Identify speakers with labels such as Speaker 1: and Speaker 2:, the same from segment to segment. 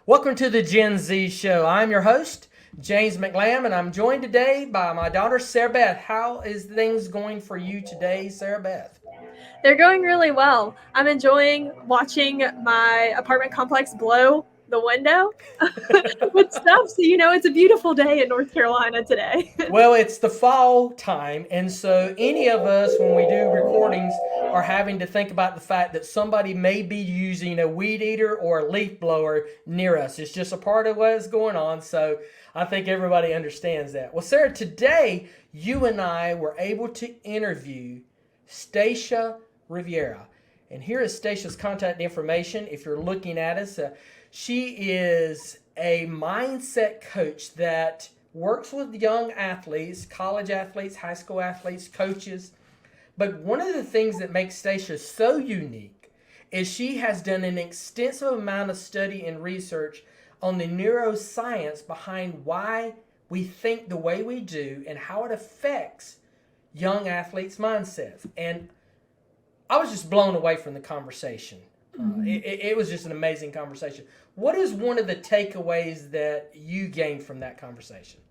Speaker 1: Welcome to the Gen Z Show. I'm your host, James McLamb, and I'm joined today by my daughter, Sarah Beth. How is things going for you today, Sarah Beth?
Speaker 2: They're going really well. I'm enjoying watching my apartment complex blow the window with stuff. So, it's a beautiful day in North Carolina today.
Speaker 1: Well, it's the fall time, and so any of us, when we do recordings, are having to think about the fact that somebody may be using a weed eater or a leaf blower near us. It's just a part of what is going on, so I think everybody understands that. Well, Sarah, today you and I were able to interview Stasia Rivera. And here is Stasia's contact information if you're looking at us. She is a mindset coach that works with young athletes, college athletes, high school athletes, coaches. But one of the things that makes Stasia so unique is she has done an extensive amount of study and research on the neuroscience behind why we think the way we do and how it affects young athletes' mindsets. And I was just blown away from the conversation. It was just an amazing conversation. What is one of the takeaways that you gained from that conversation?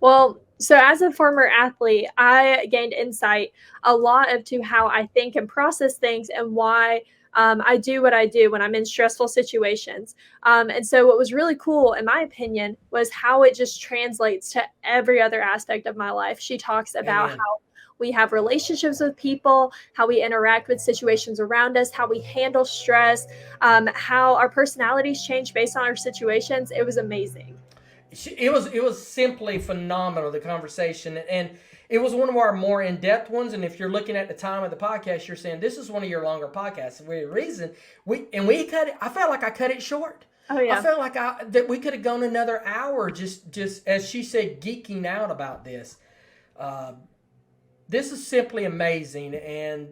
Speaker 2: Well, so as a former athlete, I gained insight a lot to how I think and process things and why I do what I do when I'm in stressful situations. And so what was really cool, in my opinion, was how it just translates to every other aspect of my life. She talks about
Speaker 1: Amen.
Speaker 2: how we have relationships with people, how we interact with situations around us, how we handle stress, how our personalities change based on our situations. It was amazing.
Speaker 1: It was simply phenomenal, the conversation, and it was one of our more in-depth ones. And if you're looking at the time of the podcast, you're saying this is one of your longer podcasts. The reason we cut it, I felt like I cut it short.
Speaker 2: Oh
Speaker 1: I
Speaker 2: yeah.
Speaker 1: felt like that we could have gone another hour just as she said, geeking out about this. This is simply amazing, and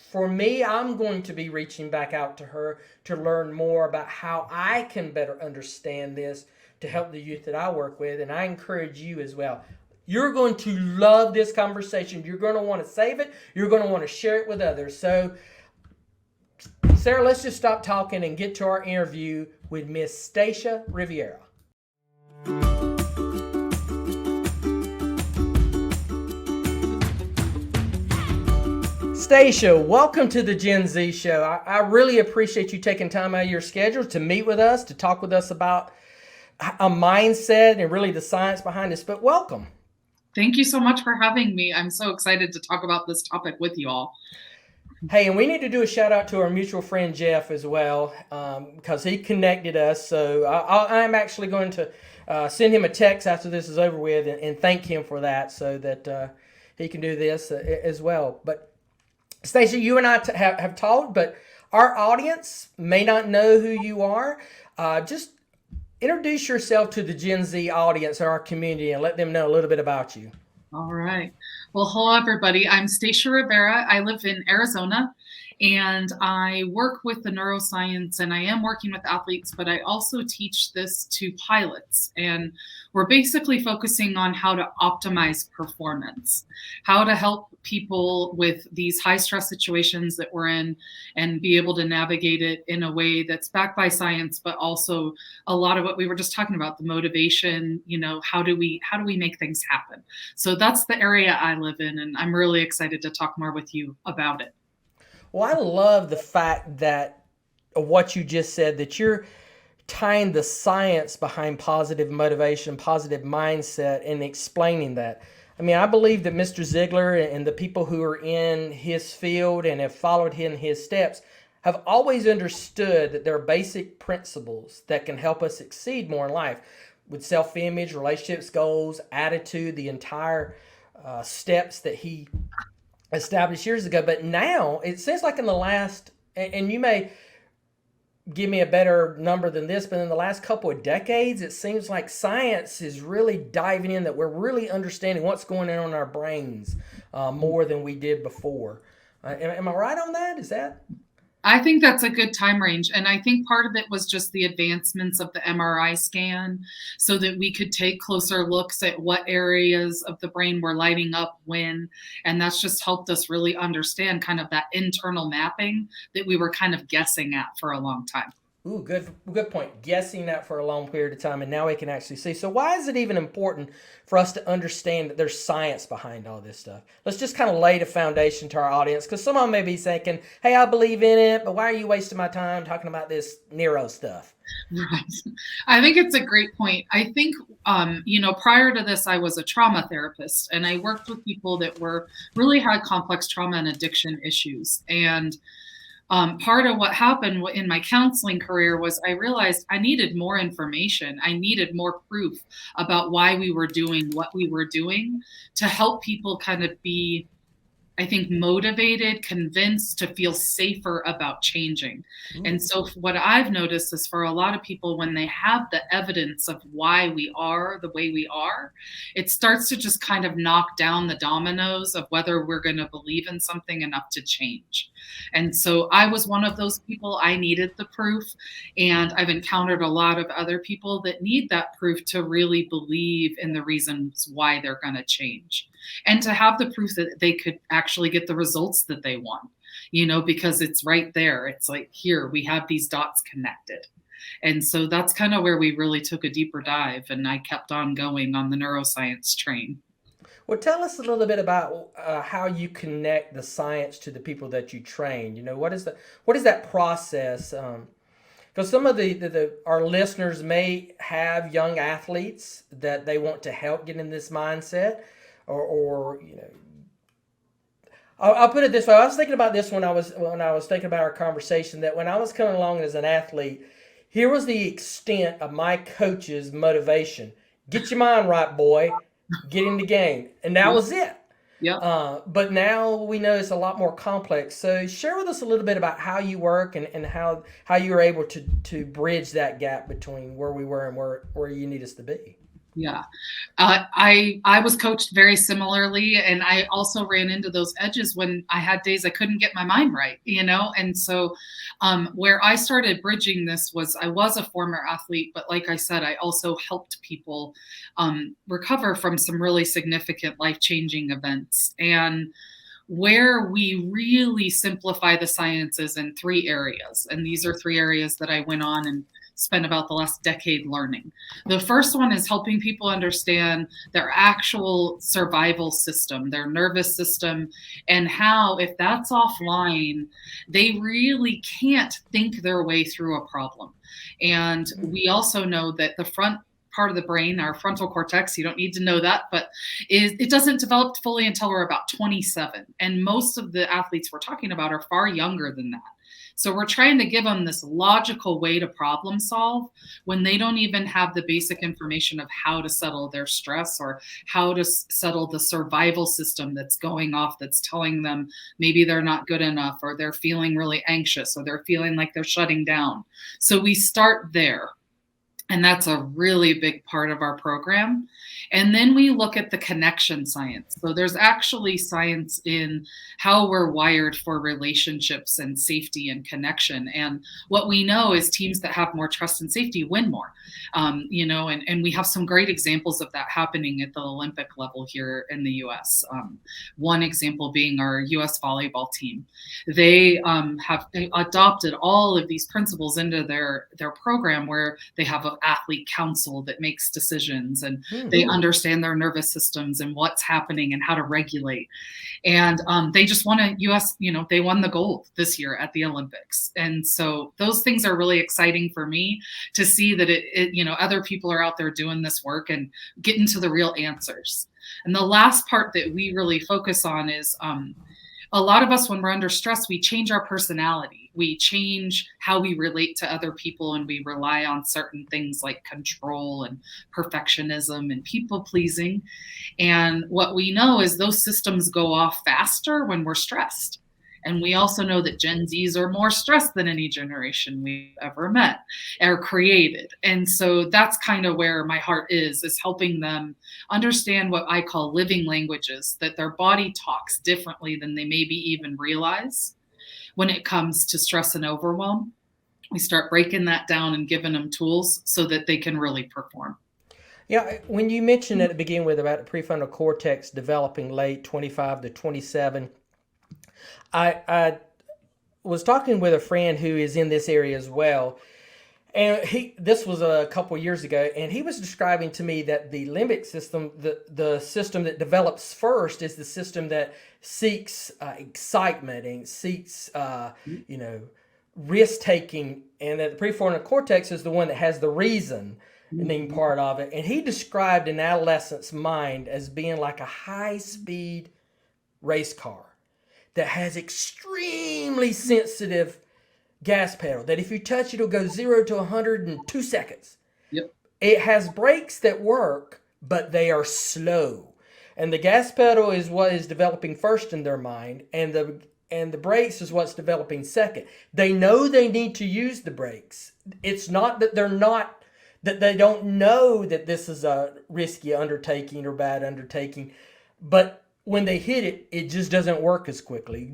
Speaker 1: for me, I'm going to be reaching back out to her to learn more about how I can better understand this to help the youth that I work with, and I encourage you as well. You're going to love this conversation. You're going to want to save it. You're going to want to share it with others. So, Sarah, let's just stop talking and get to our interview with Miss Stasia Rivera. Stasia, welcome to the Gen Z Show. I really appreciate you taking time out of your schedule to meet with us, to talk with us about a mindset and really the science behind this. But welcome.
Speaker 3: Thank you so much for having me. I'm so excited to talk about this topic with you all.
Speaker 1: Hey, and we need to do a shout out to our mutual friend Jeff as well, because he connected us. So I'm actually going to send him a text after this is over with and thank him for that, so that he can do this as well. But Stasia, you and I have talked, but our audience may not know who you are. Just introduce yourself to the Gen Z audience or our community and let them know a little bit about you.
Speaker 3: All right. Well, hello, everybody. I'm Stasia Rivera. I live in Arizona, and I work with the neuroscience, and I am working with athletes, but I also teach this to pilots. And we're basically focusing on how to optimize performance, how to help people with these high stress situations that we're in and be able to navigate it in a way that's backed by science, but also a lot of what we were just talking about, the motivation, how do we make things happen? So that's the area I live in, and I'm really excited to talk more with you about it.
Speaker 1: Well, I love the fact that what you just said, that you're tying the science behind positive motivation, positive mindset, and explaining that. I mean, I believe that Mr. Ziegler and the people who are in his field and have followed in his steps have always understood that there are basic principles that can help us succeed more in life with self-image, relationships, goals, attitude, the entire steps that he established years ago. But now it seems like in the last, and you may give me a better number than this, but in the last couple of decades, it seems like science is really diving in, that we're really understanding what's going on in our brains more than we did before. Am I right on that? Is that?
Speaker 3: I think that's a good time range. And I think part of it was just the advancements of the MRI scan so that we could take closer looks at what areas of the brain were lighting up when. And that's just helped us really understand kind of that internal mapping that we were kind of guessing at for a long time.
Speaker 1: Ooh, good point. Guessing that for a long period of time, and now we can actually see. So why is it even important for us to understand that there's science behind all this stuff? Let's just kind of lay the foundation to our audience, because some of them may be thinking, hey, I believe in it, but why are you wasting my time talking about this neuro stuff?
Speaker 3: Right. I think it's a great point. I think, prior to this, I was a trauma therapist, and I worked with people that really had complex trauma and addiction issues. And part of what happened in my counseling career was I realized I needed more information. I needed more proof about why we were doing what we were doing to help people kind of be, I think, motivated, convinced to feel safer about changing. And so what I've noticed is for a lot of people, when they have the evidence of why we are the way we are, it starts to just kind of knock down the dominoes of whether we're going to believe in something enough to change. And so I was one of those people. I needed the proof. And I've encountered a lot of other people that need that proof to really believe in the reasons why they're going to change. And to have the proof that they could actually get the results that they want, because it's right there. It's like, here, we have these dots connected. And so that's kind of where we really took a deeper dive, and I kept on going on the neuroscience train.
Speaker 1: Well, tell us a little bit about how you connect the science to the people that you train. What is that process? Because some of our listeners may have young athletes that they want to help get in this mindset. Or I'll put it this way. I was thinking about this when I was thinking about our conversation, that when I was coming along as an athlete, here was the extent of my coach's motivation. Get your mind right, boy. Get in the game. And that was it.
Speaker 3: Yeah.
Speaker 1: But now we know it's a lot more complex. So share with us a little bit about how you work and how you were able to bridge that gap between where we were and where you need us to be.
Speaker 3: Yeah. I was coached very similarly, and I also ran into those edges when I had days I couldn't get my mind right, and so where I started bridging this was I was a former athlete, but like I said, I also helped people recover from some really significant life-changing events. And where we really simplify the sciences in 3 areas, and these are 3 areas that I went on and spent about the last decade learning. The first one is helping people understand their actual survival system, their nervous system, and how, if that's offline, they really can't think their way through a problem. And we also know that the front part of the brain, our frontal cortex, you don't need to know that, but it doesn't develop fully until we're about 27. And most of the athletes we're talking about are far younger than that. So we're trying to give them this logical way to problem solve when they don't even have the basic information of how to settle their stress or how to settle the survival system that's going off, that's telling them maybe they're not good enough, or they're feeling really anxious, or they're feeling like they're shutting down. So we start there. And that's a really big part of our program. And then we look at the connection science. So there's actually science in how we're wired for relationships and safety and connection. And what we know is teams that have more trust and safety win more, and we have some great examples of that happening at the Olympic level here in the US. One example being our US volleyball team. They have adopted all of these principles into their program, where they have an athlete council that makes decisions, and they understand their nervous systems and what's happening and how to regulate. And they just won they won the gold this year at the Olympics. And so those things are really exciting for me to see that other people are out there doing this work and getting to the real answers. And the last part that we really focus on is a lot of us, when we're under stress, we change our personality. We change how we relate to other people, and we rely on certain things like control and perfectionism and people pleasing. And what we know is those systems go off faster when we're stressed. And we also know that Gen Zs are more stressed than any generation we've ever met or created. And so that's kind of where my heart is helping them understand what I call living languages, that their body talks differently than they maybe even realize when it comes to stress and overwhelm. We start breaking that down and giving them tools so that they can really perform.
Speaker 1: Yeah, when you mentioned at the beginning with about the prefrontal cortex developing late 25 to 27, I was talking with a friend who is in this area as well, And this was a couple years ago, and he was describing to me that the limbic system, the system that develops first, is the system that seeks excitement and seeks, risk taking, and that the prefrontal cortex is the one that has the reasoning part of it. And he described an adolescent's mind as being like a high-speed race car that has extremely sensitive gas pedal, that if you touch it, it'll go 0 to 100 in 2 seconds.
Speaker 3: Yep.
Speaker 1: It has brakes that work, but they are slow. And the gas pedal is what is developing first in their mind, and the brakes is what's developing second. They know they need to use the brakes. It's not that they don't know that this is a risky undertaking or bad undertaking, but when they hit it, it just doesn't work as quickly.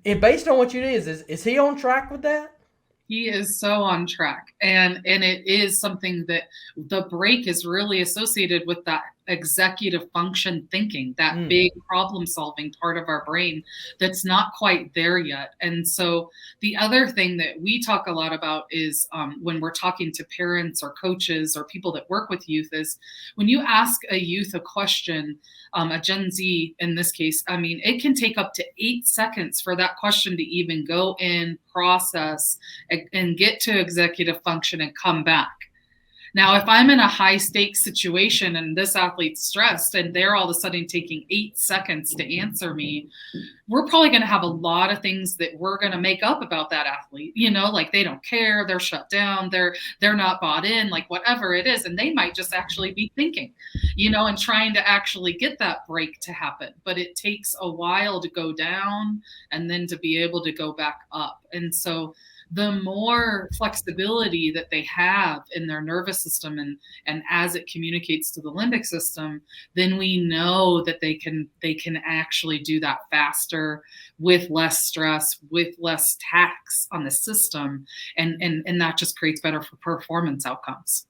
Speaker 1: Based on what you did, is he on track with that?
Speaker 3: He is so on track. And it is something that the break is really associated with that executive function thinking, that big problem solving part of our brain that's not quite there yet. And so the other thing that we talk a lot about is when we're talking to parents or coaches or people that work with youth, is when you ask a youth a question, a Gen Z in this case, I mean, it can take up to 8 seconds for that question to even go in, process, and get to executive function and come back. Now, if I'm in a high stakes situation and this athlete's stressed and they're all of a sudden taking 8 seconds to answer me, we're probably going to have a lot of things that we're going to make up about that athlete, like they don't care, they're shut down, they're not bought in, like whatever it is. And they might just actually be thinking, and trying to actually get that break to happen. But it takes a while to go down and then to be able to go back up. And so the more flexibility that they have in their nervous system and as it communicates to the limbic system, then we know that they can actually do that faster, with less stress, with less tax on the system, and that just creates better performance outcomes.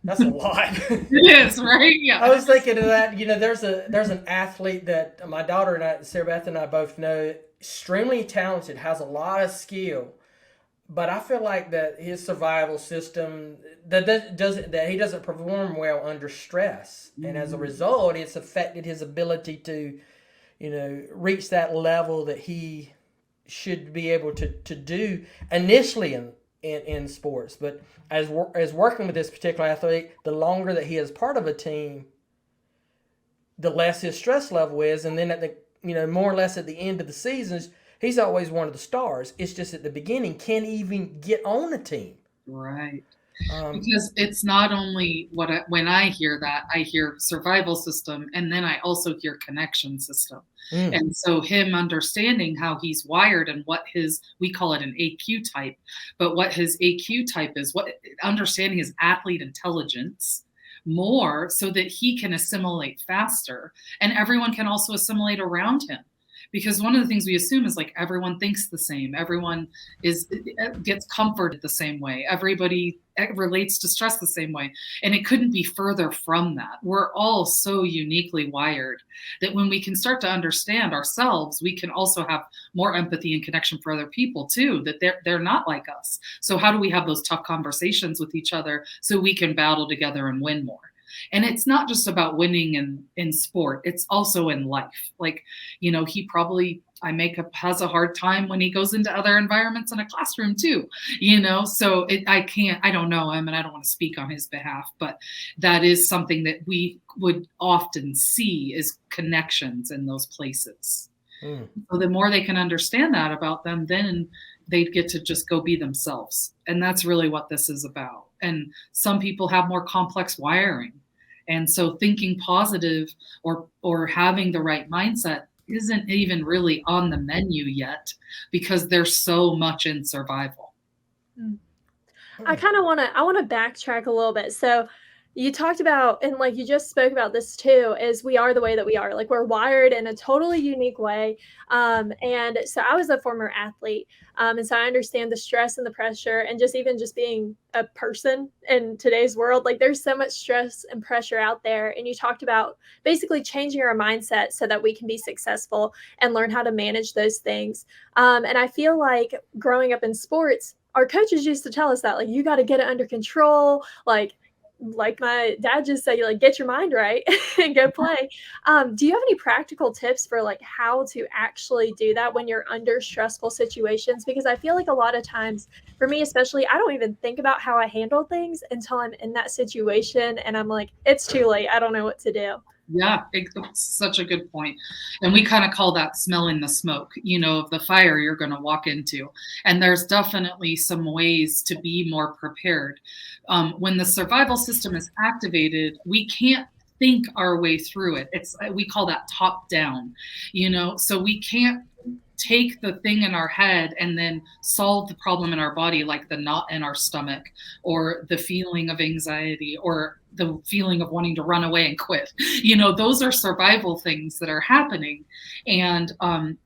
Speaker 1: That's a lot.
Speaker 3: It is, right? Yeah.
Speaker 1: I was thinking of that. There's an athlete that my daughter and I, Sarah Beth and I both know, extremely talented, has a lot of skill, but I feel like that his survival system that he doesn't perform well under stress, and as a result, it's affected his ability to, reach that level that he should be able to do initially in sports. But as working with this particular athlete, the longer that he is part of a team, the less his stress level is, and then at the more or less at the end of the seasons, he's always one of the stars. It's just at the beginning can't even get on a team.
Speaker 3: Right. Because it's not only when I hear that, I hear survival system, and then I also hear connection system. And so him understanding how he's wired and what we call it an AQ type, but what his AQ type is, understanding his athlete intelligence more so that he can assimilate faster, and everyone can also assimilate around him. Because one of the things we assume is like everyone thinks the same, everyone gets comforted the same way, everybody relates to stress the same way, and it couldn't be further from that. We're all so uniquely wired that when we can start to understand ourselves, we can also have more empathy and connection for other people too, that they're not like us. So how do we have those tough conversations with each other so we can battle together and win more? And it's not just about winning in sport, it's also in life. Like, he probably, has a hard time when he goes into other environments in a classroom too, so I don't know him and I don't want to speak on his behalf, but that is something that we would often see is connections in those places. So the more they can understand that about them, then they'd get to just go be themselves. And that's really what this is about. And some people have more complex wiring. And so thinking positive or having the right mindset isn't even really on the menu yet because there's so much in survival.
Speaker 2: I kind of want to backtrack a little bit. So You talked about, and like you just spoke about this too, is we are the way that we are. Like we're wired in a totally unique way. And so I was a former athlete. And so I understand the stress and the pressure and just even just being a person in today's world. Like there's so much stress and pressure out there. And you talked about basically changing our mindset so that we can be successful and learn how to manage those things. And I feel like growing up in sports, our coaches used to tell us that, like, you got to get it under control. Like my dad just said, like, get your mind right and go play. Do you have any practical tips for like how to actually do that when you're under stressful situations? Because I feel like a lot of times, for me especially, I don't even think about how I handle things until I'm in that situation and I'm like, it's too late. I don't know what to do.
Speaker 3: Yeah, it's such a good point. And we kind of call that smelling the smoke, of the fire you're going to walk into. And there's definitely some ways to be more prepared. When the survival system is activated, we can't think our way through it. We call that top down, so we can't take the thing in our head and then solve the problem in our body, like the knot in our stomach or the feeling of anxiety or the feeling of wanting to run away and quit. Those are survival things that are happening. And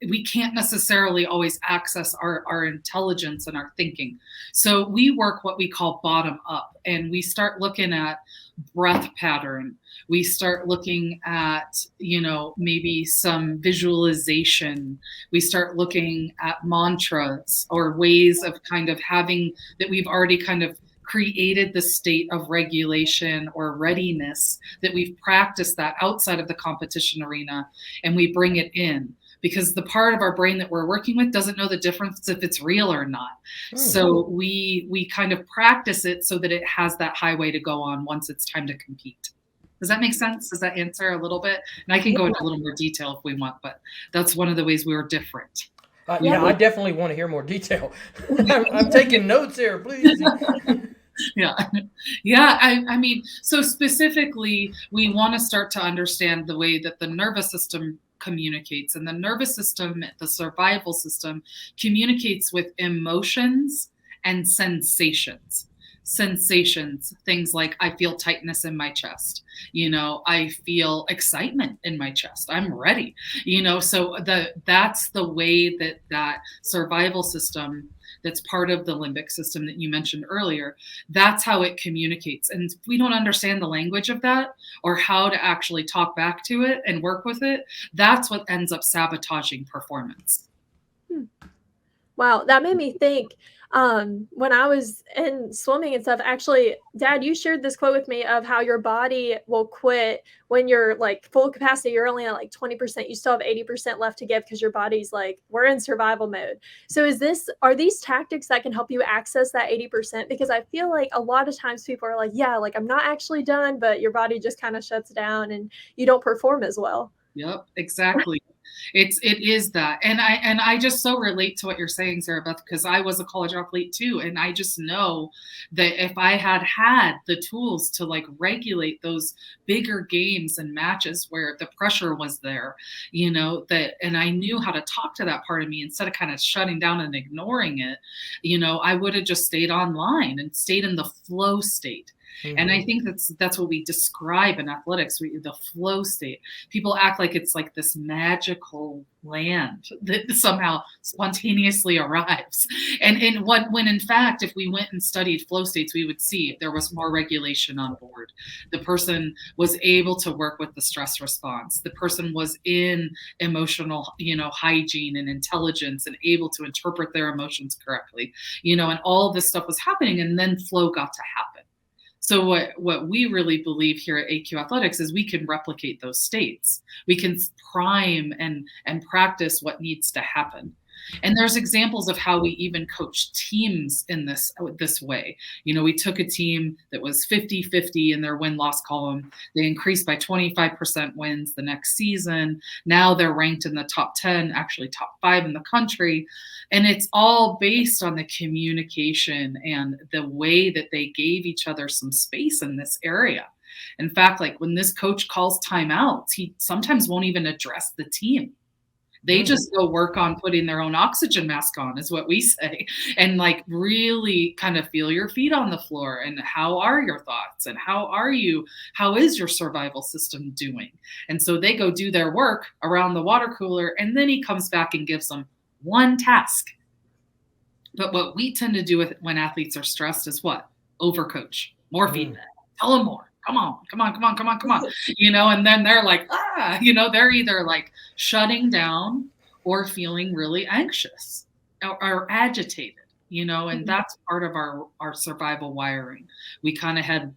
Speaker 3: we can't necessarily always access our intelligence and our thinking. So we work what we call bottom up, and we start looking at breath pattern. We start looking at, maybe some visualization. We start looking at mantras or ways of kind of having that we've already kind of created the state of regulation or readiness, that we've practiced that outside of the competition arena, and we bring it in, because the part of our brain that we're working with doesn't know the difference if it's real or not. So we kind of practice it so that it has that highway to go on once it's time to compete. Does that make sense? Does that answer a little bit? And I can go into a little more detail if we want, but that's one of the ways we were different.
Speaker 1: Yeah, I definitely want to hear more detail. I'm taking notes here, please.
Speaker 3: Yeah. I mean, so specifically, we want to start to understand the way that the nervous system communicates, and the nervous system, the survival system, communicates with emotions and sensations. Things like, I feel tightness in my chest, I feel excitement in my chest, I'm ready, so that's the way that survival system, that's part of the limbic system that you mentioned earlier, that's how it communicates. And if we don't understand the language of that, or how to actually talk back to it and work with it, that's what ends up sabotaging performance.
Speaker 2: Wow, that made me think. When I was in swimming and stuff, actually, Dad, you shared this quote with me of how your body will quit when you're like full capacity. You're only at like 20%. You still have 80% left to give because your body's like, we're in survival mode. So are these tactics that can help you access that 80%? Because I feel like a lot of times people are like, yeah, like I'm not actually done, but your body just kind of shuts down and you don't perform as well.
Speaker 3: Yep, exactly. It is that. And I just so relate to what you're saying, Sarah Beth, because I was a college athlete too. And I just know that if I had the tools to like regulate those bigger games and matches where the pressure was there, and I knew how to talk to that part of me instead of kind of shutting down and ignoring it, I would have just stayed online and stayed in the flow state. And I think that's what we describe in athletics, the flow state. People act like it's like this magical land that somehow spontaneously arrives. And when in fact, if we went and studied flow states, we would see there was more regulation on board. The person was able to work with the stress response. The person was in emotional, hygiene and intelligence and able to interpret their emotions correctly, and all this stuff was happening, and then flow got to happen. So what we really believe here at AQ Athletics is we can replicate those states. We can prime and practice what needs to happen. And there's examples of how we even coach teams in this way. We took a team that was 50-50 in their win-loss column. They increased by 25% wins the next season. Now they're ranked in the top 10, actually top 5 in the country. And it's all based on the communication and the way that they gave each other some space in this area. In fact, like when this coach calls timeouts, he sometimes won't even address the team. They just go work on putting their own oxygen mask on, is what we say. And like really kind of feel your feet on the floor and how are your thoughts and how is your survival system doing? And so they go do their work around the water cooler, and then he comes back and gives them one task. But what we tend to do when athletes are stressed is what? Overcoach, more feedback, tell them more. Come on. And then they're like, they're either like shutting down or feeling really anxious or agitated, and that's part of our survival wiring. We kind of had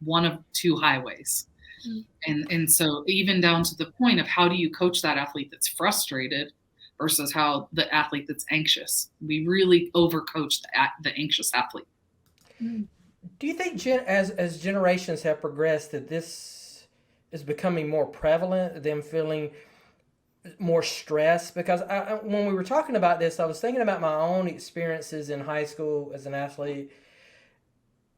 Speaker 3: one of two highways. And so even down to the point of how do you coach that athlete that's frustrated versus how the athlete that's anxious. We really overcoach the anxious athlete.
Speaker 1: Do you think as generations have progressed that this is becoming more prevalent, them feeling more stress? Because when we were talking about this, I was thinking about my own experiences in high school as an athlete.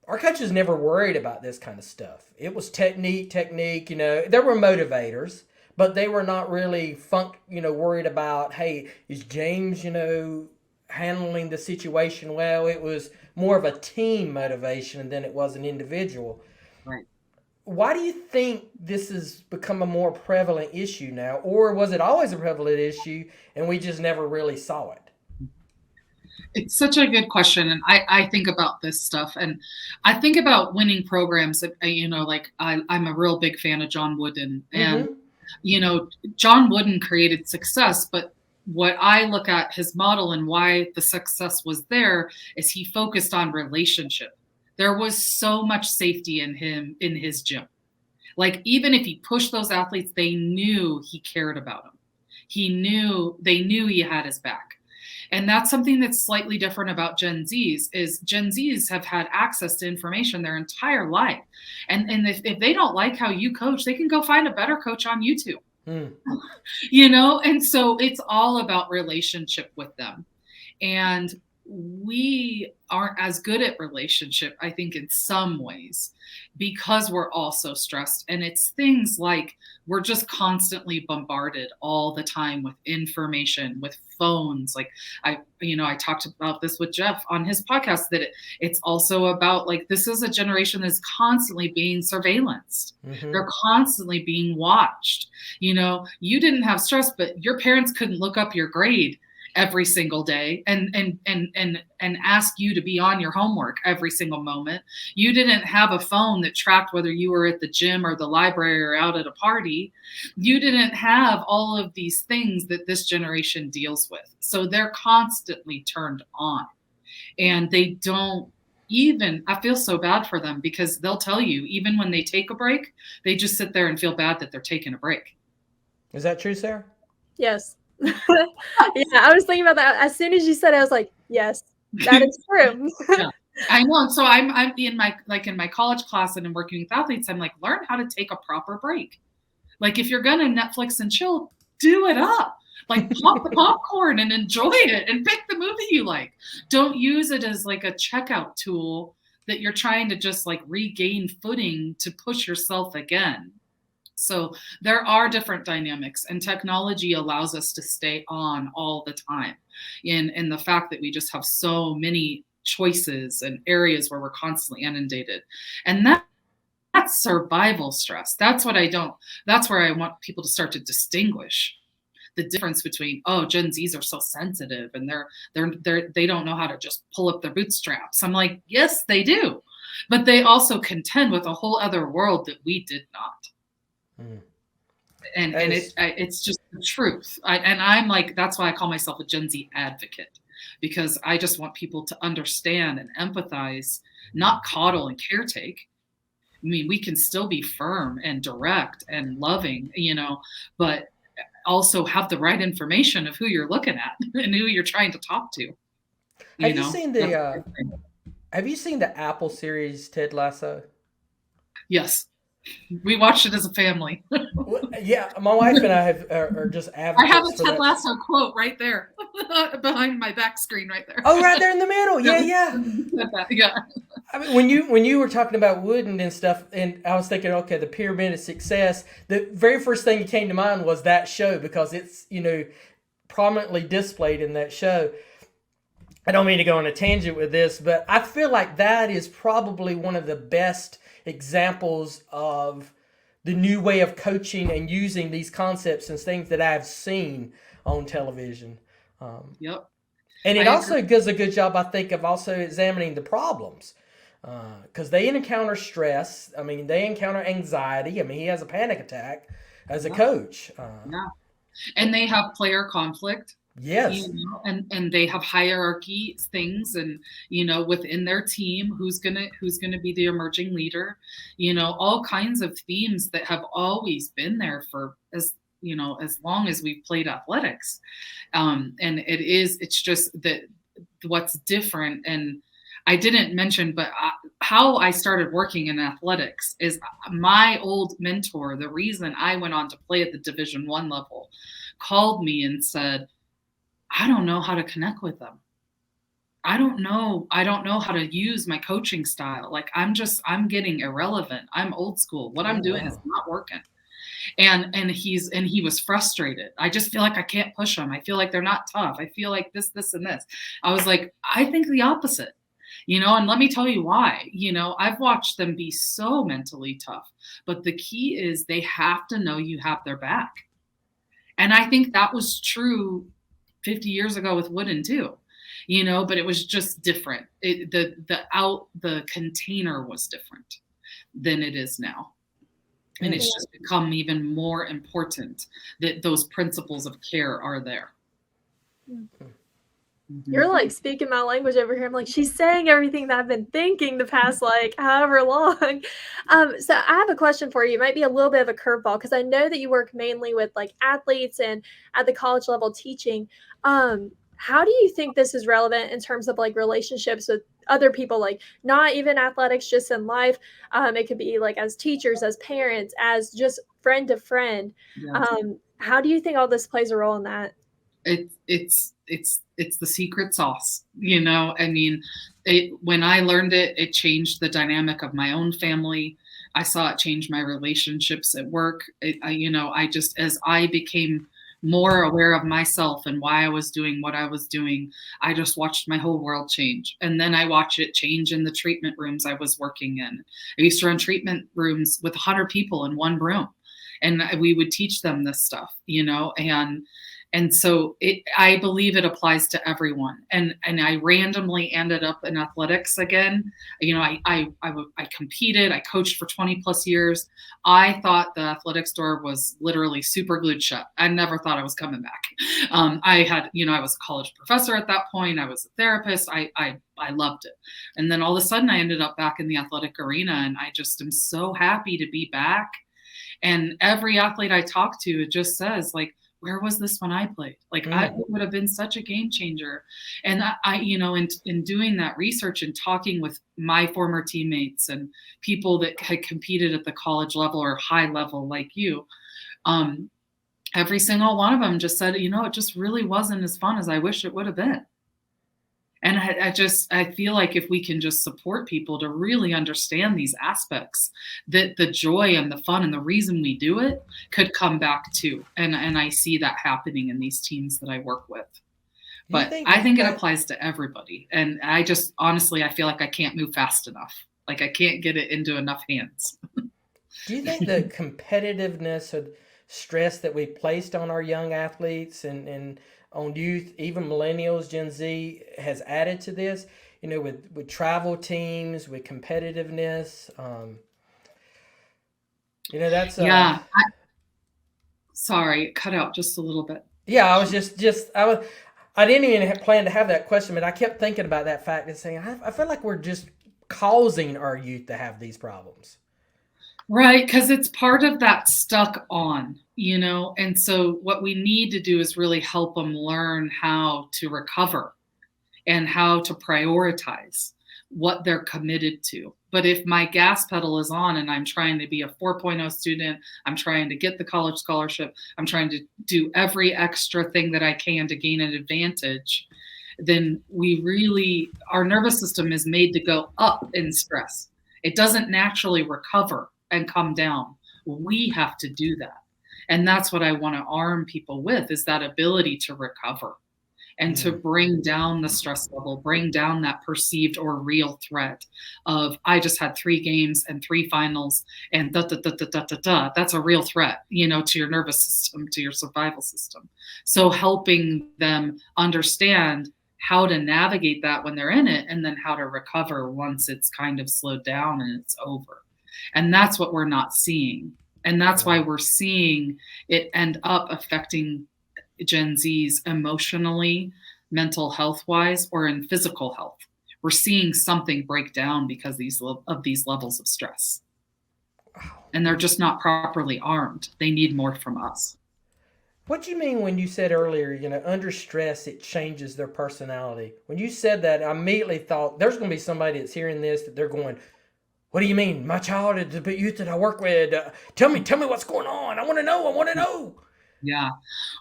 Speaker 1: Our coaches never worried about this kind of stuff. It was technique. There were motivators, but they were not really worried about, hey, is James, handling the situation well? It was more of a team motivation than it was an individual.
Speaker 3: Right.
Speaker 1: Why do you think this has become a more prevalent issue now? Or was it always a prevalent issue and we just never really saw it?
Speaker 3: It's such a good question. And I think about this stuff, and I think about winning programs that, I'm a real big fan of John Wooden, and, John Wooden created success, but what I look at his model and why the success was there is he focused on relationship. There was so much safety in him, in his gym. Like, even if he pushed those athletes, they knew he cared about them. They knew he had his back. And that's something that's slightly different about Gen Zs is Gen Zs have had access to information their entire life. And if they don't like how you coach, they can go find a better coach on YouTube. And so it's all about relationship with them. And we aren't as good at relationship, I think, in some ways, because we're all so stressed. And it's things like we're just constantly bombarded all the time with information, with phones. Like I talked about this with Jeff on his podcast, that it's also about, like, this is a generation that's constantly being surveillanced. They're constantly being watched. You didn't have stress, but your parents couldn't look up your grade every single day and ask you to be on your homework every single moment. You didn't have a phone that tracked whether you were at the gym or the library or out at a party. You didn't have all of these things that this generation deals with. So they're constantly turned on, and they don't even, I feel so bad for them, because they'll tell you, even when they take a break, they just sit there and feel bad that they're taking a break.
Speaker 1: Is that true, Sarah?
Speaker 2: Yes. Yeah, I was thinking about that. As soon as you said it, I was like, yes, that is true.
Speaker 3: Yeah, I know. So I'm in my college class, and I'm working with athletes. I'm like, learn how to take a proper break. Like, if you're going to Netflix and chill, do it up. Like, pop the popcorn and enjoy it and pick the movie you like. Don't use it as like a checkout tool that you're trying to just like regain footing to push yourself again. So there are different dynamics, and technology allows us to stay on all the time. In the fact that we just have so many choices and areas where we're constantly inundated. And that's survival stress. That's where I want people to start to distinguish the difference between, Gen Zs are so sensitive and they don't know how to just pull up their bootstraps. I'm like, yes, they do. But they also contend with a whole other world that we did not. And it's just the truth. I'm like, that's why I call myself a Gen Z advocate, because I just want people to understand and empathize, not coddle and caretake. I mean, we can still be firm and direct and loving, but also have the right information of who you're looking at and who you're trying to talk to.
Speaker 1: Have you seen the Apple series Ted Lasso?
Speaker 3: Yes. We watched it as a family.
Speaker 1: Yeah, my wife and I are just advocates.
Speaker 3: I have a Ted Lasso quote right there behind my back screen right there.
Speaker 1: Oh, right there in the middle. Yeah.
Speaker 3: Yeah.
Speaker 1: I mean, when you were talking about Wooden and stuff, and I was thinking, okay, the pyramid of success, the very first thing that came to mind was that show, because it's, prominently displayed in that show. I don't mean to go on a tangent with this, but I feel like that is probably one of the best examples of the new way of coaching and using these concepts and things that I've seen on television.
Speaker 3: Yep.
Speaker 1: And it
Speaker 3: I
Speaker 1: also
Speaker 3: agree.
Speaker 1: does a good job, I think, of also examining the problems. Because they encounter stress. I mean, they encounter anxiety. I mean, he has a panic attack as a
Speaker 3: Yeah.
Speaker 1: coach.
Speaker 3: Yeah. And they have player conflict.
Speaker 1: Yes.
Speaker 3: And they have hierarchy things, and within their team, who's gonna be the emerging leader, all kinds of themes that have always been there for as long as we've played athletics. And it's just that what's different, and I didn't mention, but how I started working in athletics is my old mentor. The reason I went on to play at the Division I level called me and said, I don't know how to connect with them. I don't know how to use my coaching style. Like I'm getting irrelevant. I'm old school. What I'm doing is not working. And he was frustrated. I just feel like I can't push them. I feel like they're not tough. I feel like this, and this. I was like, I think the opposite. And let me tell you why. I've watched them be so mentally tough, but the key is they have to know you have their back. And I think that was true 50 years ago with Wooden too, but it was just different. The container was different than it is now. And it's just become even more important that those principles of care are there.
Speaker 2: You're like speaking my language over here. I'm like, she's saying everything that I've been thinking the past however long. So I have a question for you. It might be a little bit of a curveball because I know that you work mainly with like athletes and at the college level teaching. How do you think this is relevant in terms of like relationships with other people, like not even athletics, just in life? It could be like as teachers, as parents, as just friend to friend.
Speaker 3: Yeah.
Speaker 2: How do you think all this plays a role in that?
Speaker 3: It's the secret sauce, I mean, when I learned it, it changed the dynamic of my own family. I saw it change my relationships at work. As I became more aware of myself and why I was doing what I was doing, I just watched my whole world change. And then I watched it change in the treatment rooms I was working in. I used to run treatment rooms with 100 people in one room, and we would teach them this stuff, and so I believe it applies to everyone. And I randomly ended up in athletics again. I competed, I coached for 20 plus years. I thought the athletics door was literally super glued shut. I never thought I was coming back. I was a college professor at that point. I was a therapist. I loved it. And then all of a sudden I ended up back in the athletic arena, and I just am so happy to be back. And every athlete I talk to, it just says like, where was this when I played? Like I would have been such a game changer. And in doing that research and talking with my former teammates and people that had competed at the college level or high level like you, every single one of them just said, it just really wasn't as fun as I wish it would have been. And I feel like if we can just support people to really understand these aspects, that the joy and the fun and the reason we do it could come back too. And I see that happening in these teams that I work with. But I think it applies to everybody. And I just, honestly, I feel like I can't move fast enough. Like I can't get it into enough hands.
Speaker 1: Do you think the competitiveness or stress that we placed on our young athletes and on youth, even millennials, Gen Z, has added to this, with travel teams, with competitiveness? That's...
Speaker 3: Yeah. Sorry, cut out just a little bit.
Speaker 1: Yeah, I was I didn't even plan to have that question, but I kept thinking about that fact and saying, I feel like we're just causing our youth to have these problems.
Speaker 3: Right, because it's part of that stuck on, and so what we need to do is really help them learn how to recover and how to prioritize what they're committed to. But if my gas pedal is on and I'm trying to be a 4.0 student, I'm trying to get the college scholarship, I'm trying to do every extra thing that I can to gain an advantage, then our nervous system is made to go up in stress. It doesn't naturally recover and come down. We have to do that. And that's what I want to arm people with, is that ability to recover and to bring down the stress level, bring down that perceived or real threat of, I just had 3 games and 3 finals and da da da da da da da. That's a real threat, to your nervous system, to your survival system. So helping them understand how to navigate that when they're in it, and then how to recover once it's kind of slowed down and it's over. And that's what we're not seeing. And that's why we're seeing it end up affecting Gen Zs emotionally, mental health wise, or in physical health. We're seeing something break down because of these levels of stress. And they're just not properly armed. They need more from us.
Speaker 1: What do you mean when you said earlier, under stress, it changes their personality? When you said that, I immediately thought there's going to be somebody that's hearing this that they're going, what do you mean? My child is the youth that I work with. Tell me what's going on. I want to know.
Speaker 3: Yeah.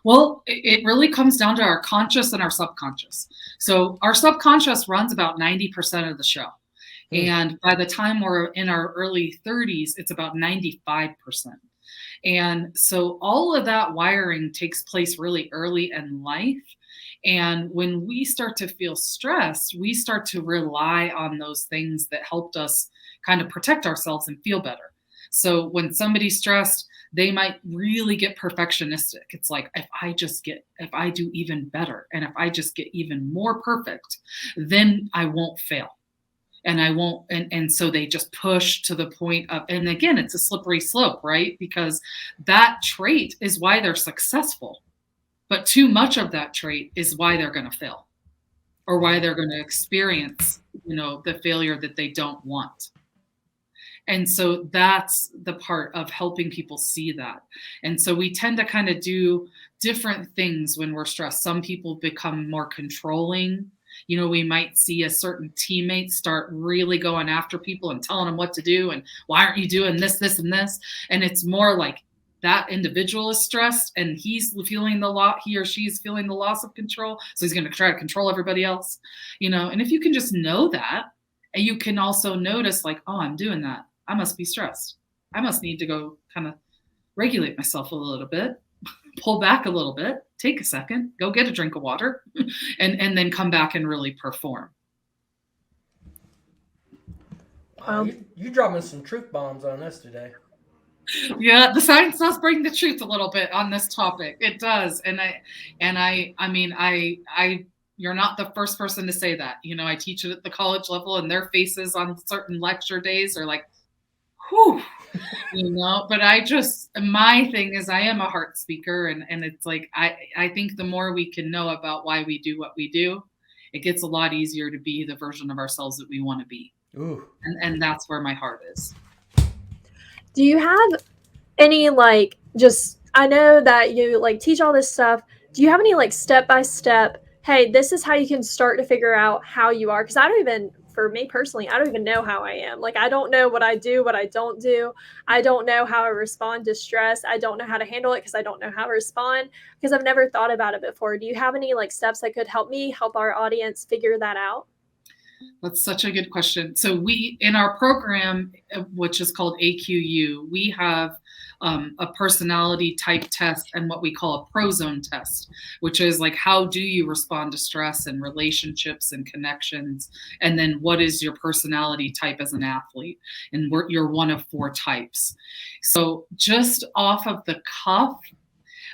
Speaker 3: Well, it really comes down to our conscious and our subconscious. So our subconscious runs about 90% of the show. And by the time we're in our early 30s, it's about 95%. And so all of that wiring takes place really early in life. And when we start to feel stressed, we start to rely on those things that helped us kind of protect ourselves and feel better. So when somebody's stressed, they might really get perfectionistic. It's like, if I do even better, and if I just get even more perfect, then I won't fail. And I won't, and so they just push to the point of, and again, it's a slippery slope, right? Because that trait is why they're successful. But too much of that trait is why they're going to fail, or why they're going to experience, the failure that they don't want. And so that's the part of helping people see that. And so we tend to kind of do different things when we're stressed. Some people become more controlling. We might see a certain teammate start really going after people and telling them what to do. And why aren't you doing this, this, and this? And it's more like that individual is stressed and he or she is feeling the loss of control. So he's going to try to control everybody else, and if you can just know that, and you can also notice like, oh, I'm doing that. I must be stressed. I must need to go kind of regulate myself a little bit, pull back a little bit, take a second, go get a drink of water, and then come back and really perform.
Speaker 1: You dropping some truth bombs on us today.
Speaker 3: Yeah, the science does bring the truth a little bit on this topic. It does. And you're not the first person to say that. I teach it at the college level, and their faces on certain lecture days are like, whew, but my thing is, I am a heart speaker, and it's like, I think the more we can know about why we do what we do, it gets a lot easier to be the version of ourselves that we want to be.
Speaker 1: Ooh.
Speaker 3: And that's where my heart is.
Speaker 2: Do you have any, I know that you teach all this stuff. Do you have any step-by-step, hey, this is how you can start to figure out how you are? Because for me personally, I don't even know how I am. I don't know what I do, what I don't do. I don't know how I respond to stress. I don't know how to handle it because I don't know how to respond, because I've never thought about it before. Do you have any steps that could help our audience figure that out?
Speaker 3: That's such a good question. So we, in our program, which is called AQU, we have a personality type test and what we call a prozone test, which is how do you respond to stress and relationships and connections? And then what is your personality type as an athlete? And you're one of 4 types. So just off of the cuff,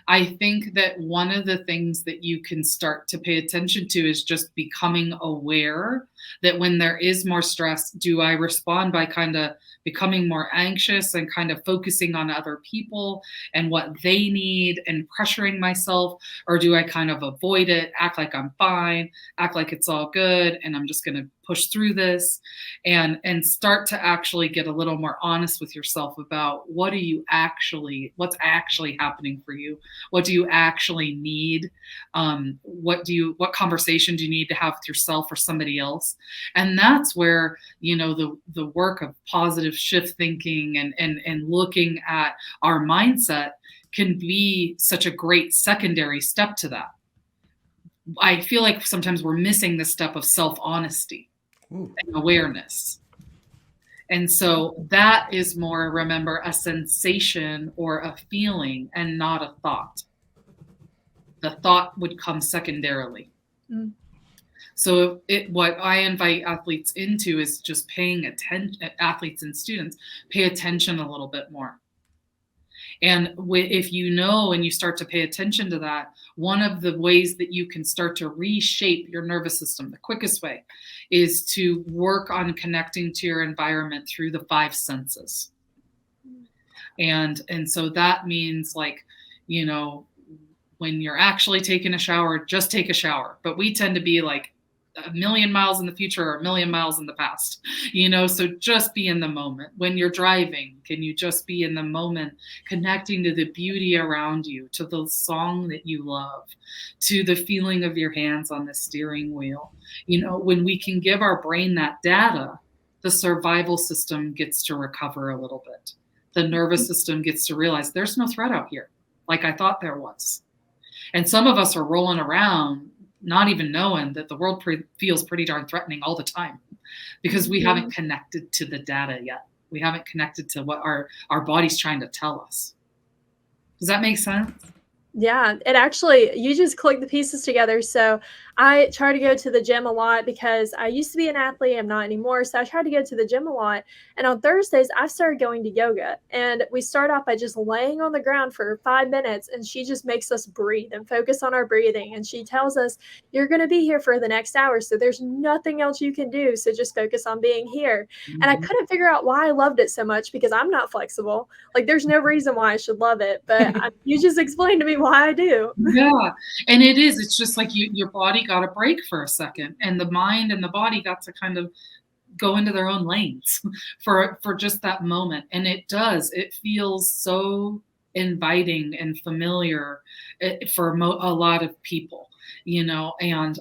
Speaker 3: I think that one of the things that you can start to pay attention to is just becoming aware that when there is more stress, do I respond by kind of becoming more anxious and kind of focusing on other people and what they need and pressuring myself? Or do I kind of avoid it, act like I'm fine, act like it's all good, and I'm just going to push through this, and start to actually get a little more honest with yourself about what's actually happening for you. What do you actually need? What conversation do you need to have with yourself or somebody else? And that's where, the work of positive shift thinking and looking at our mindset can be such a great secondary step to that. I feel like sometimes we're missing the step of self-honesty and awareness. And so that is more, remember, a sensation or a feeling and not a thought. The thought would come secondarily.
Speaker 2: Mm.
Speaker 3: So what I invite athletes into is just paying attention, athletes and students, pay attention a little bit more. And if you know and you start to pay attention to that, one of the ways that you can start to reshape your nervous system, the quickest way, is to work on connecting to your environment through the five senses. And so that means, like, you know, when you're actually taking a shower, just take a shower. But we tend to be like a million miles in the future or a million miles in the past, you know, so just be in the moment. When you're driving, can you just be in the moment, connecting to the beauty around you, to the song that you love, to the feeling of your hands on the steering wheel? You know, when we can give our brain that data, the survival system gets to recover a little bit. The nervous system gets to realize there's no threat out here like I thought there was. And some of us are rolling around not even knowing that the world feels pretty darn threatening all the time, because we haven't connected to the data yet. We haven't connected to what our body's trying to tell us. Does that make sense?
Speaker 2: Yeah, it actually, you just click the pieces together. So I try to go to the gym a lot because I used to be an athlete. I'm not anymore. So I try to go to the gym a lot. And on Thursdays, I've started going to yoga. And we start off by just laying on the ground for 5 minutes. And she just makes us breathe and focus on our breathing. And she tells us, you're going to be here for the next hour. So there's nothing else you can do. So just focus on being here. And I couldn't figure out why I loved it so much, because I'm not flexible. Like, there's no reason why I should love it. But you just explained to me why I do.
Speaker 3: Yeah. And it's just like your body got a break for a second, and the mind and the body got to kind of go into their own lanes for just that moment. And it feels so inviting and familiar for a lot of people, you know, and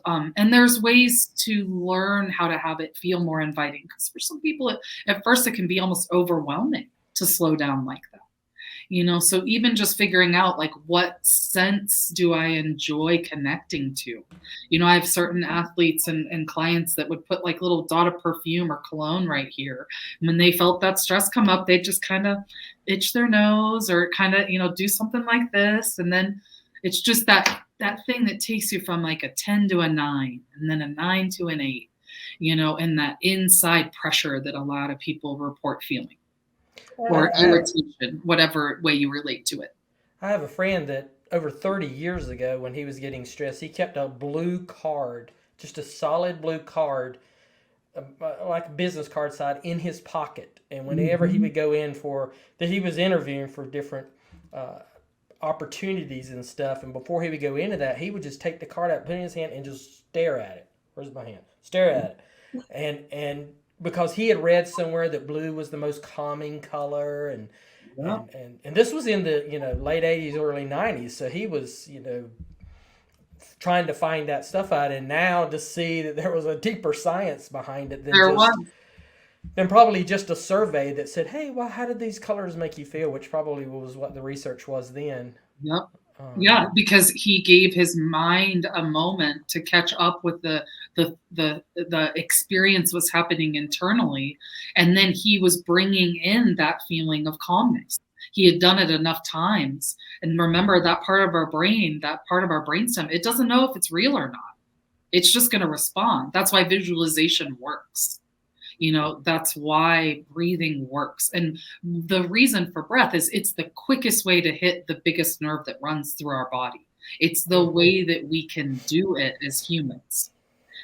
Speaker 3: there's ways to learn how to have it feel more inviting, because for some people at first it can be almost overwhelming to slow down like that. You know, so even just figuring out, like, what sense do I enjoy connecting to? You know, I have certain athletes and clients that would put like little dot of perfume or cologne right here. When they felt that stress come up, they just kind of itch their nose or kind of, you know, do something like this. And then it's just that thing that takes you from like a 10 to a 9 and then a 9 to an 8, you know, and that inside pressure that a lot of people report feeling. Or irritation, whatever way you relate to it.
Speaker 1: I have a friend that over 30 years ago, when he was getting stressed, he kept a blue card, just a solid blue card, like a business card side, in his pocket. And whenever he would go in he was interviewing for different opportunities and stuff, and before he would go into that, he would just take the card out, put it in his hand, and just stare at it. Where's my hand? Stare at it. And because he had read somewhere that blue was the most calming color, and this was in the, you know, late 80s, early 90s. So he was, you know, trying to find that stuff out, and now to see that there was a deeper science behind it than probably just a survey that said, hey, well, how did these colors make you feel? Which probably was what the research was then.
Speaker 3: Yep. Yeah, because he gave his mind a moment to catch up with the experience was happening internally, and then he was bringing in that feeling of calmness. He had done it enough times, and remember, that part of our brainstem, it doesn't know if it's real or not. It's just going to respond. That's why visualization works. You know, that's why breathing works. And the reason for breath is it's the quickest way to hit the biggest nerve that runs through our body. It's the way that we can do it as humans.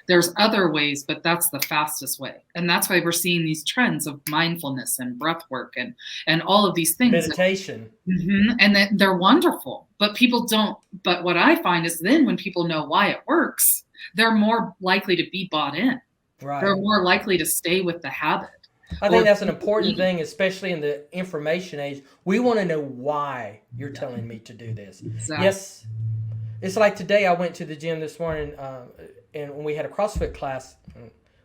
Speaker 3: There's other ways, but that's the fastest way. And that's why we're seeing these trends of mindfulness and breath work and all of these things.
Speaker 1: Meditation.
Speaker 3: And they're wonderful, but people don't. But what I find is then when people know why it works, they're more likely to be bought in.
Speaker 1: Right.
Speaker 3: They're more likely to stay with the habit.
Speaker 1: I think that's an important thing, especially in the information age. We want to know why you're telling me to do this.
Speaker 3: Exactly.
Speaker 1: Yes. It's like today I went to the gym this morning, and we had a CrossFit class,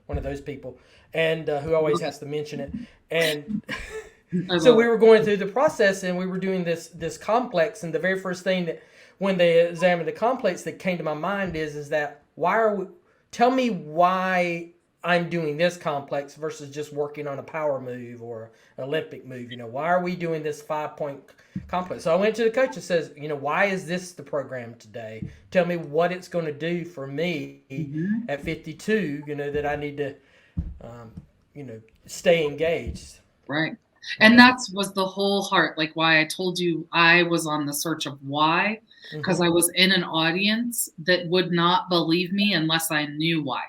Speaker 1: one of those people, and who always has to mention it. And so we were going through the process, and we were doing this complex, and the very first thing that when they examined the complex that came to my mind is that tell me why I'm doing this complex versus just working on a power move or Olympic move. Why are we doing this 5-point complex? So I went to the coach and says, why is this the program today? Tell me what it's going to do for me at 52. That I need to, stay engaged.
Speaker 3: Right. And that was the whole heart, like why I told you I was on the search of why, because I was in an audience that would not believe me unless I knew why.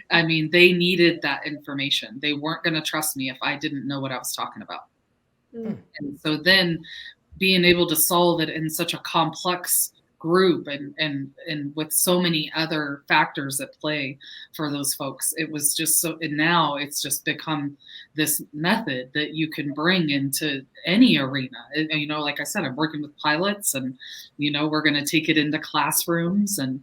Speaker 3: I mean, they needed that information. They weren't going to trust me if I didn't know what I was talking about. And so then being able to solve it in such a complex group and with so many other factors at play for those folks, it was just so, and now it's just become this method that you can bring into any arena. Like I said, I'm working with pilots and, we're going to take it into classrooms and,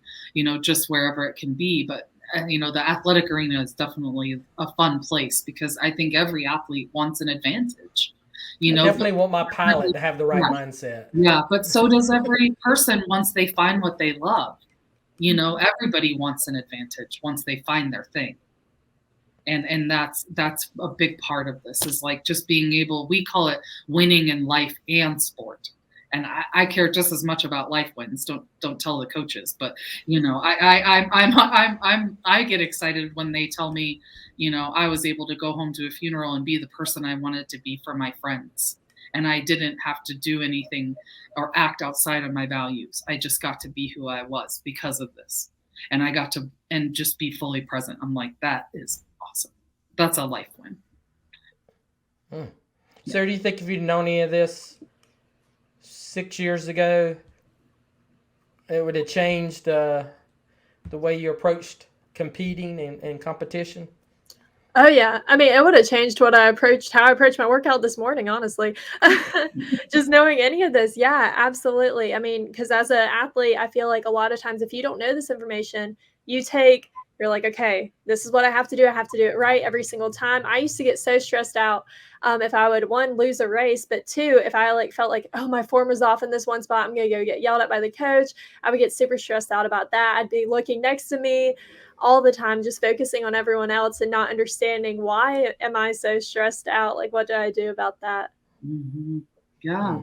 Speaker 3: just wherever it can be. But, the athletic arena is definitely a fun place because I think every athlete wants an advantage.
Speaker 1: I definitely want my pilot to have the right mindset.
Speaker 3: Yeah, but so does every person once they find what they love. Everybody wants an advantage once they find their thing. And that's a big part of this is like just being able, we call it winning in life and sport. And I care just as much about life wins. Don't tell the coaches, but I get excited when they tell me, I was able to go home to a funeral and be the person I wanted to be for my friends. And I didn't have to do anything or act outside of my values. I just got to be who I was because of this. And I got to and just be fully present. I'm like, that is awesome. That's a life win.
Speaker 1: So do you think if you'd known any of this 6 years ago, it would have changed the way you approached competing and competition?
Speaker 2: Oh yeah. I mean, it would have changed how I approached my workout this morning, honestly. Just knowing any of this. Yeah, absolutely. I mean, because as an athlete, I feel like a lot of times if you don't know this information, you're like, okay, this is what I have to do. I have to do it right every single time. I used to get so stressed out if I would, one, lose a race, but two, if I felt like, oh, my form was off in this one spot, I'm going to go get yelled at by the coach. I would get super stressed out about that. I'd be looking next to me all the time, just focusing on everyone else and not understanding why am I so stressed out? Like, what do I do about that?
Speaker 3: Yeah.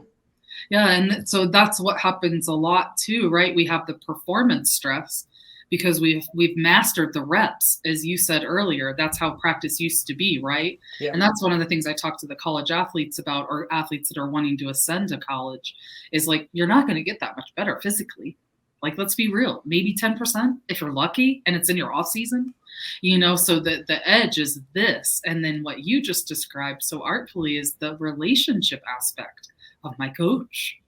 Speaker 3: Yeah. And so that's what happens a lot too, right? We have the performance stress because we've mastered the reps, as you said earlier. That's how practice used to be, right? Yeah. And that's one of the things I talk to the college athletes about, or athletes that are wanting to ascend to college, is like, you're not going to get that much better physically. Like, let's be real, maybe 10% if you're lucky and it's in your off season, so the edge is this. And then what you just described so artfully is the relationship aspect of my coach,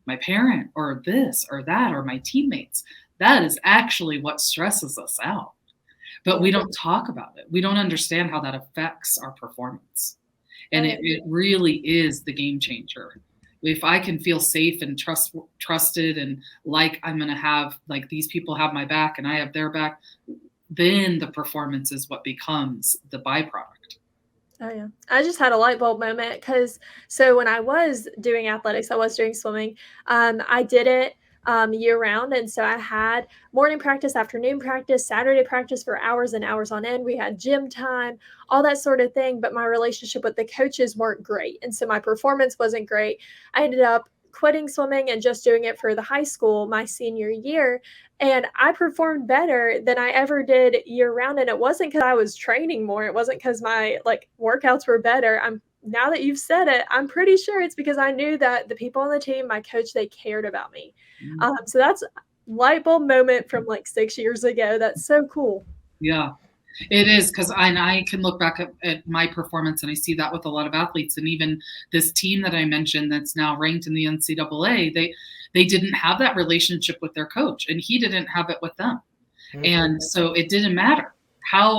Speaker 3: my parent, or this or that, or my teammates. That is actually what stresses us out. But we don't talk about it. We don't understand how that affects our performance. And it really is the game changer. If I can feel safe and trusted and like I'm going to have, like, these people have my back and I have their back, then the performance is what becomes the byproduct.
Speaker 2: Oh, yeah. I just had a light bulb moment so when I was doing athletics, I was doing swimming. I did it year round. And so I had morning practice, afternoon practice, Saturday practice for hours and hours on end. We had gym time, all that sort of thing. But my relationship with the coaches weren't great. And so my performance wasn't great. I ended up quitting swimming and just doing it for the high school my senior year. And I performed better than I ever did year round. And it wasn't because I was training more. It wasn't because my workouts were better. Now that you've said it, I'm pretty sure it's because I knew that the people on the team, my coach, they cared about me. So that's a light bulb moment from 6 years ago. That's so cool.
Speaker 3: Yeah, it is, because I can look back at my performance and I see that with a lot of athletes. And even this team that I mentioned that's now ranked in the NCAA, they didn't have that relationship with their coach, and he didn't have it with them. And so it didn't matter.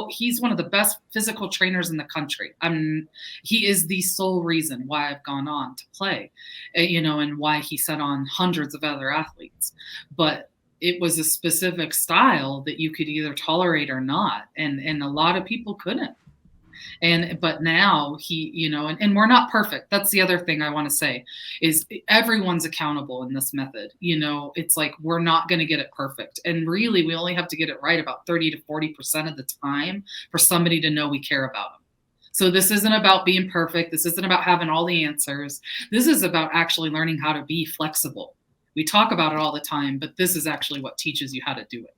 Speaker 3: He's one of the best physical trainers in the country. He is the sole reason why I've gone on to play, and why he set on hundreds of other athletes. But it was a specific style that you could either tolerate or not. And a lot of people couldn't. But now he, and we're not perfect. That's the other thing I want to say is everyone's accountable in this method. It's like, we're not going to get it perfect. And really, we only have to get it right about 30 to 40% of the time for somebody to know we care about them. So this isn't about being perfect. This isn't about having all the answers. This is about actually learning how to be flexible. We talk about it all the time, but this is actually what teaches you how to do it.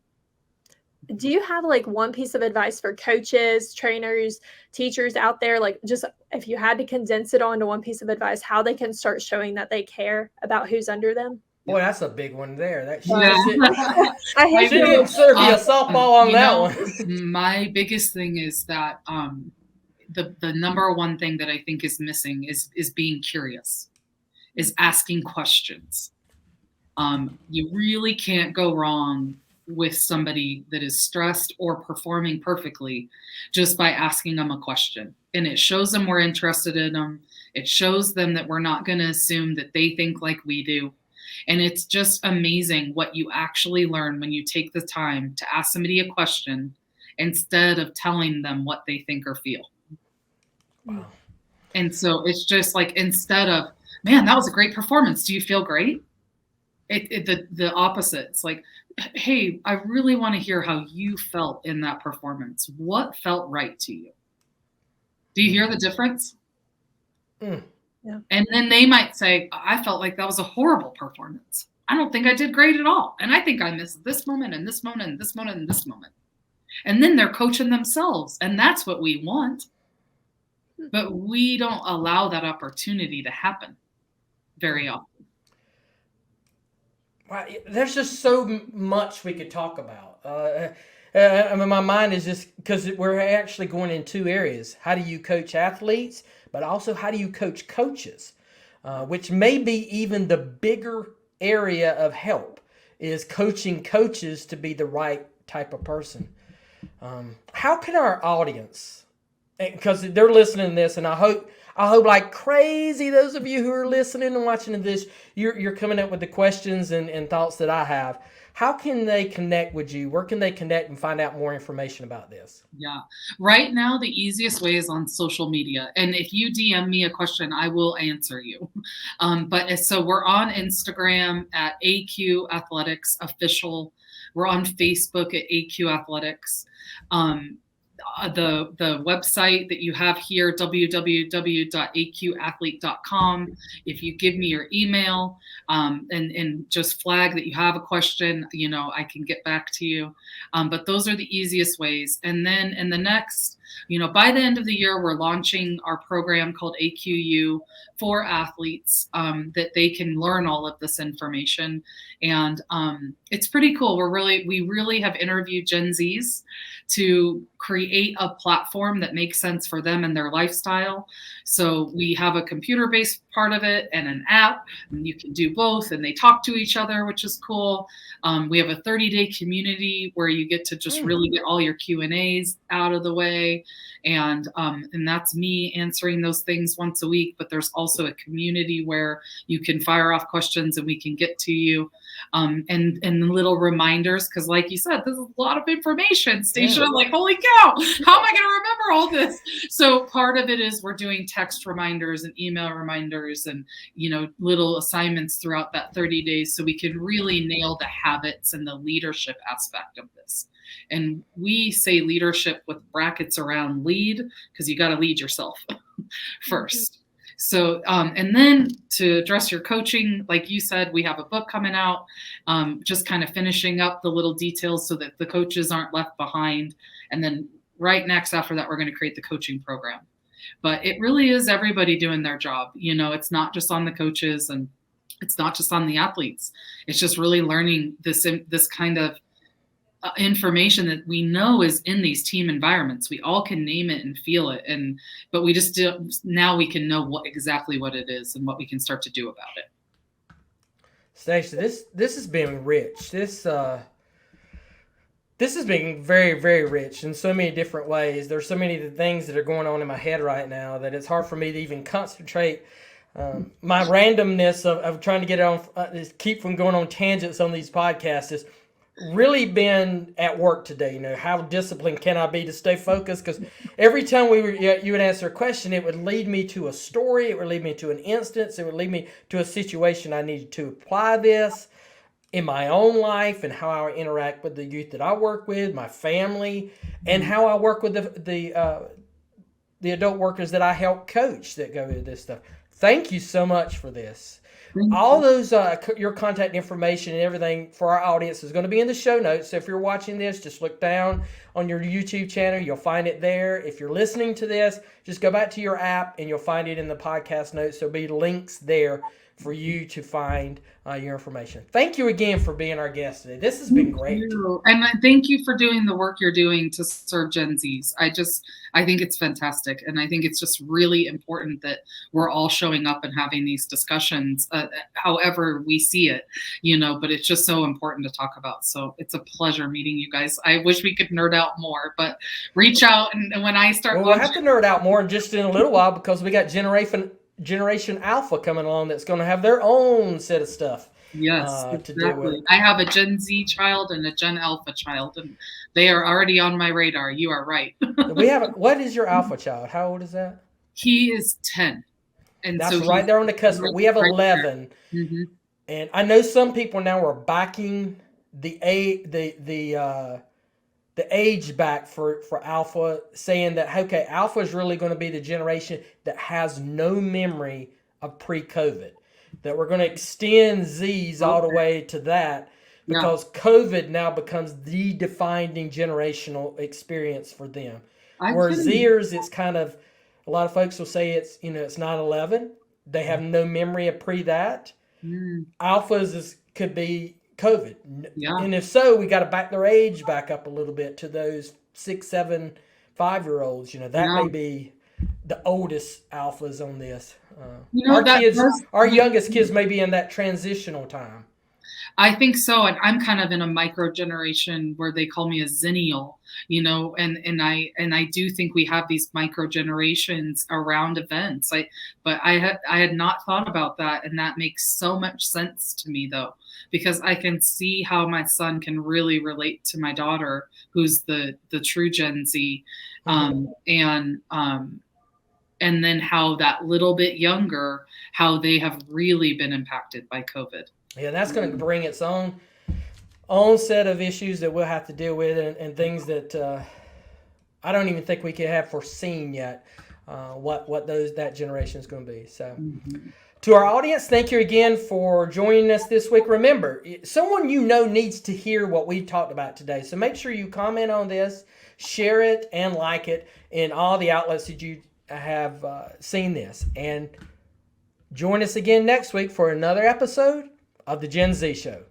Speaker 2: Do you have like one piece of advice for coaches, trainers, teachers out there? Like, just if you had to condense it onto one piece of advice, how they can start showing that they care about who's under them?
Speaker 1: Boy, that's a big one there. That
Speaker 2: I hate
Speaker 1: she didn't serve me a softball on that
Speaker 3: one. My biggest thing is that the number one thing that I think is missing is being curious, is asking questions. You really can't go wrong with somebody that is stressed or performing perfectly just by asking them a question. And it shows them we're interested in them. It shows them that we're not going to assume that they think like we do. And it's just amazing what you actually learn when you take the time to ask somebody a question instead of telling them what they think or feel.
Speaker 1: Wow.
Speaker 3: And so it's just like, instead of, man, that was a great performance, do you feel great? The opposite. It's like, hey, I really want to hear how you felt in that performance. What felt right to you? Do you hear the difference?
Speaker 2: Yeah.
Speaker 3: And then they might say, I felt like that was a horrible performance. I don't think I did great at all. And I think I missed this moment and this moment and this moment and this moment. And then they're coaching themselves. And that's what we want. But we don't allow that opportunity to happen very often.
Speaker 1: Wow, there's just so much we could talk about. I mean, my mind is just, because we're actually going in two areas. How do you coach athletes, but also how do you coach coaches, which may be even the bigger area of help, is coaching coaches to be the right type of person. How can our audience, because they're listening to this, and I hope like crazy, those of you who are listening and watching this, you're coming up with the questions and thoughts that I have. How can they connect with you? Where can they connect and find out more information about this?
Speaker 3: Yeah. Right now, the easiest way is on social media. And if you DM me a question, I will answer you. So we're on Instagram at AQ Athletics Official. We're on Facebook at AQ Athletics. The website that you have here, www.aqathlete.com. If you give me your email and just flag that you have a question, I can get back to you. But those are the easiest ways. And then in the next, by the end of the year, we're launching our program called AQU for athletes, that they can learn all of this information. And it's pretty cool. We really have interviewed Gen Zs to create a platform that makes sense for them and their lifestyle. So we have a computer-based part of it and an app, and you can do both, and they talk to each other, which is cool. We have a 30-day community where you get to just really get all your Q&As out of the way. And that's me answering those things once a week, but there's also a community where you can fire off questions and we can get to you. And little reminders, because like you said, this is a lot of information, Stasia. Like, holy cow, how am I going to remember all this? So part of it is we're doing text reminders and email reminders and, little assignments throughout that 30 days so we can really nail the habits and the leadership aspect of this. And we say leadership with brackets around lead, because you got to lead yourself first. So, and then to address your coaching, like you said, we have a book coming out, just kind of finishing up the little details so that the coaches aren't left behind. And then right next after that, we're going to create the coaching program. But it really is everybody doing their job. It's not just on the coaches and it's not just on the athletes. It's just really learning this kind of information that we know is in these team environments. We all can name it and feel it, but we just now we can know exactly what it is and what we can start to do about it.
Speaker 1: Stasia, this has been rich. This has been very, very rich in so many different ways. There's so many things that are going on in my head right now that it's hard for me to even concentrate. My randomness of trying to get it on, keep from going on tangents on these podcasts is really been at work today. You know, how disciplined can I be to stay focused? Because every time you would answer a question, it would lead me to a story. It would lead me to an instance. It would lead me to a situation I needed to apply this in my own life and how I interact with the youth that I work with, my family, and how I work with the adult workers that I help coach that go into this stuff. Thank you so much for this. All those, your contact information and everything for our audience is going to be in the show notes. So if you're watching this, just look down on your YouTube channel. You'll find it there. If you're listening to this, just go back to your app and you'll find it in the podcast notes. There'll be links there for you to find your information. Thank you again for being our guest today. This has been great.
Speaker 3: And thank you for doing the work you're doing to serve Gen Zs. I think it's fantastic. And I think it's just really important that we're all showing up and having these discussions, however we see it, but it's just so important to talk about. So it's a pleasure meeting you guys. I wish we could nerd out more, but reach out. And when I start,
Speaker 1: we'll have to nerd out more just in a little while, because we got Generation Alpha coming along that's going to have their own set of stuff.
Speaker 3: Yes,
Speaker 1: to deal with.
Speaker 3: I have a Gen Z child and a Gen Alpha child, and they are already on my radar. You are right.
Speaker 1: What is your Alpha child? How old is that?
Speaker 3: He is 10. And
Speaker 1: that's so right there on the cusp. We have 11.
Speaker 3: Mm-hmm.
Speaker 1: And I know some people now are backing the age back for Alpha, saying that, okay, Alpha is really going to be the generation that has no memory of pre-COVID, that we're going to extend Z's all the way to that, because COVID now becomes the defining generational experience for them. Where Zers, it's kind of, a lot of folks will say it's 9/11. They have no memory of that. Alphas could be COVID. And if so, we got to back their age back up a little bit to those 6, 7, 5-year-olds. That may be the oldest alphas on this. Our youngest kids may be in that transitional time.
Speaker 3: I think so. And I'm kind of in a micro generation where they call me a zennial, and I do think we have these micro generations around events. But I had not thought about that. And that makes so much sense to me, though, because I can see how my son can really relate to my daughter, who's the true Gen Z. And then how that little bit younger, how they have really been impacted by COVID.
Speaker 1: Yeah, that's going to bring its own set of issues that we'll have to deal with, and things that I don't even think we could have foreseen yet. What that generation is going to be. So, to our audience, thank you again for joining us this week. Remember, someone needs to hear what we talked about today. So make sure you comment on this, share it, and like it in all the outlets that you have seen this. And join us again next week for another episode of the Gen Z Show.